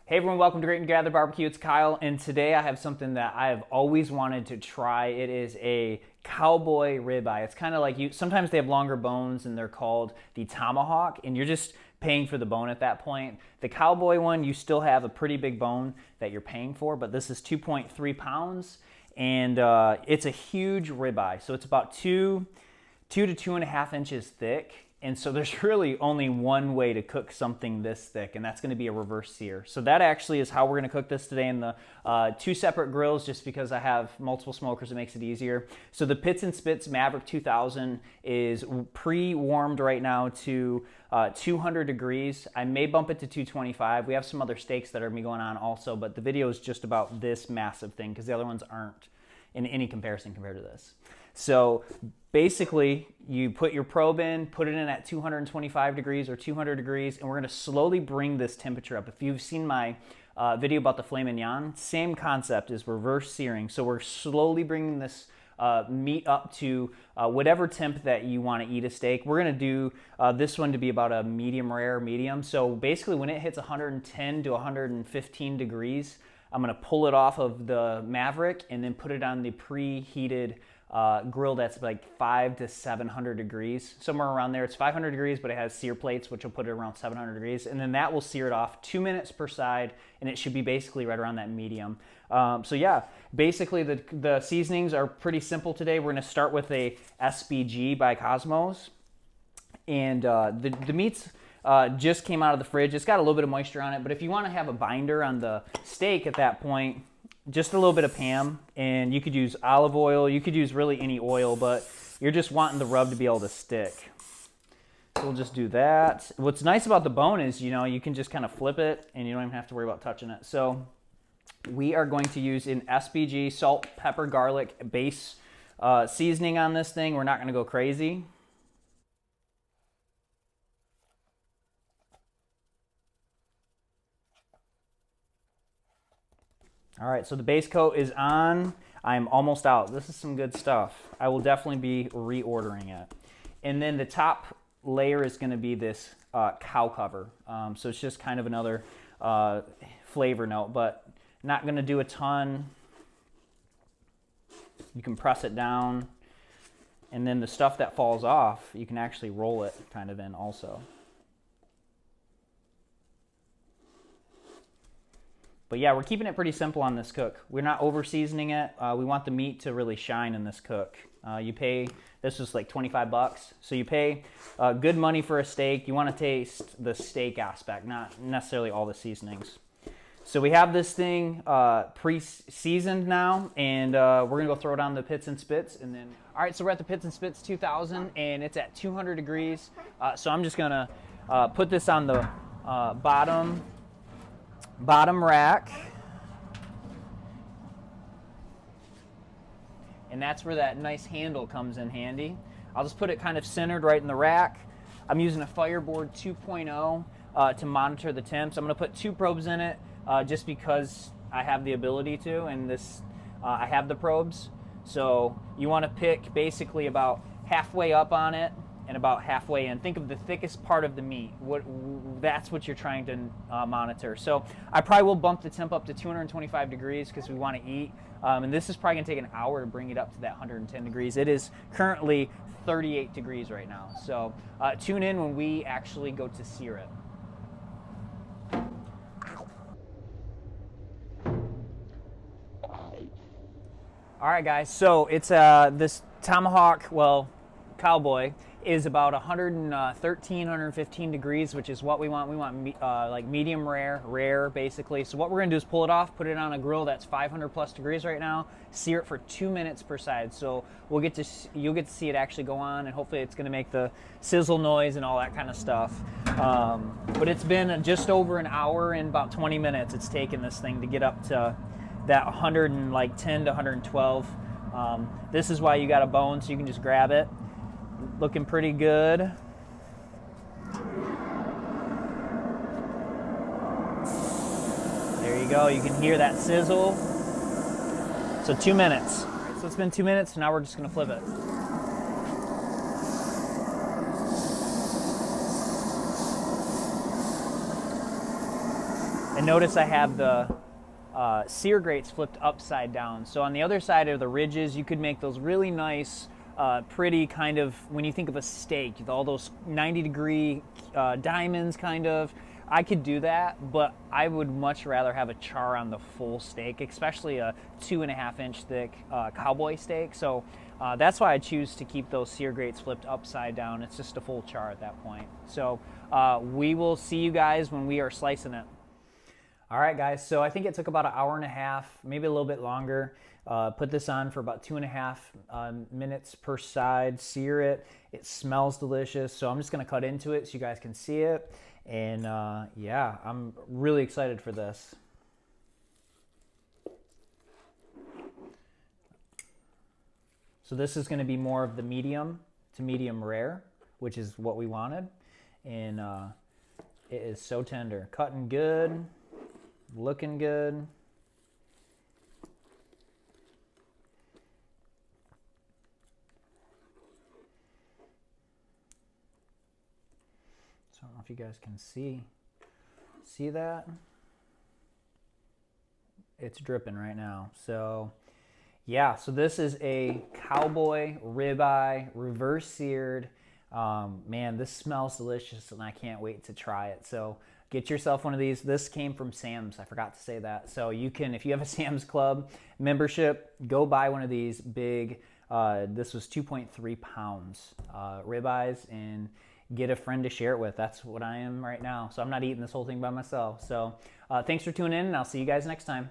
Hey everyone, welcome to Great and Gather Barbecue. It's Kyle, and today I have something that I have always wanted to try. It is a Cowboy ribeye. It's kind of like sometimes they have longer bones and they're called the tomahawk, and you're just paying for the bone at that point. The Cowboy one, you still have a pretty big bone that you're paying for, but this is 2.3 pounds, and it's a huge ribeye. So it's about 2 to 2.5 inches thick. And so there's really only one way to cook something this thick, and that's going to be a reverse sear. So that actually is how we're going to cook this today in the two separate grills, just because I have multiple smokers, it makes it easier. So the Pits and Spits Maverick 2000 is pre-warmed right now to 200 degrees. I may bump it to 225. We have some other steaks that are going on also, but the video is just about this massive thing because the other ones aren't in any comparison compared to this. So basically, you put your probe in, put it in at 225 degrees or 200 degrees, and we're going to slowly bring this temperature up. If you've seen my video about the filet mignon, same concept is reverse searing. So we're slowly bringing this meat up to whatever temp that you want to eat a steak. We're going to do this one to be about a medium rare medium. So basically, when it hits 110 to 115 degrees, I'm going to pull it off of the Maverick and then put it on the preheated grill that's like 500 to 700 degrees, somewhere around there. It's 500 degrees, but it has sear plates, which will put it around 700 degrees, and then that will sear it off 2 minutes per side, and it should be basically right around that medium. So yeah, basically the seasonings are pretty simple today. We're going to start with a SBG by Cosmos, and the meat's just came out of the fridge. It's got a little bit of moisture on it, but if you want to have a binder on the steak at that point, just a little bit of Pam, and you could use olive oil. You could use really any oil, but you're just wanting the rub to be able to stick. So we'll just do that. What's nice about the bone is, you can just kind of flip it, and you don't even have to worry about touching it. So we are going to use an SBG salt, pepper, garlic base seasoning on this thing. We're not going to go crazy. All right, so the base coat is on. I'm almost out. This is some good stuff. I will definitely be reordering it. And then the top layer is going to be this cow cover. So it's just kind of another flavor note, but not going to do a ton. You can press it down. And then the stuff that falls off, you can actually roll it kind of in also. But yeah, we're keeping it pretty simple on this cook. We're not over seasoning it. We want the meat to really shine in this cook. You pay, this was like 25 bucks. So you pay good money for a steak. You want to taste the steak aspect, not necessarily all the seasonings. So we have this thing pre-seasoned now, and we're gonna go throw it on the Pits and Spits, and then, all right, so we're at the Pits and Spits 2000, and it's at 200 degrees. So I'm just gonna put this on the bottom rack, and that's where that nice handle comes in handy. I'll just put it kind of centered right in the rack. I'm using a Fireboard 2.0 to monitor the temps. I'm going to put 2 probes in it just because I have the ability to, and this I have the probes. So you want to pick basically about halfway up on it and about halfway in. Think of the thickest part of the meat. That's what you're trying to monitor. So I probably will bump the temp up to 225 degrees because we want to eat. And this is probably going to take an hour to bring it up to that 110 degrees. It is currently 38 degrees right now. So tune in when we actually go to sear it. All right, guys. So it's this tomahawk, Cowboy, is about 113, 115 degrees, which is what we want. We want like medium rare basically. So what we're gonna do is pull it off, put it on a grill that's 500 plus degrees right now, sear it for 2 minutes per side. So you'll get to see it actually go on, and hopefully it's gonna make the sizzle noise and all that kind of stuff. But it's been just over an hour and about 20 minutes it's taken this thing to get up to that 110 to 112. This is why you got a bone, so you can just grab it. Looking pretty good. There you go. You can hear that sizzle. So 2 minutes. All right, so it's been 2 minutes. Now we're just going to flip it. And notice I have the sear grates flipped upside down. So on the other side of the ridges, you could make those really nice, pretty kind of, when you think of a steak, with all those 90-degree diamonds kind of. I could do that, but I would much rather have a char on the full steak, especially a 2.5-inch thick Cowboy steak. So that's why I choose to keep those sear grates flipped upside down. It's just a full char at that point. So we will see you guys when we are slicing it. All right, guys, so I think it took about an hour and a half, maybe a little bit longer. Put this on for about 2.5 minutes per side, sear it. It smells delicious, so I'm just gonna cut into it so you guys can see it. And yeah, I'm really excited for this. So this is gonna be more of the medium to medium rare, which is what we wanted. And it is so tender, cutting good. Looking good. So I don't know if you guys can see that. It's dripping right now. So yeah, so this is a Cowboy ribeye reverse seared. Man, this smells delicious and I can't wait to try it. So get yourself one of these. This came from Sam's. I forgot to say that. So you can, if you have a Sam's Club membership, go buy one of these big, this was 2.3 pounds ribeyes, and get a friend to share it with. That's what I am right now. So I'm not eating this whole thing by myself. So thanks for tuning in, and I'll see you guys next time.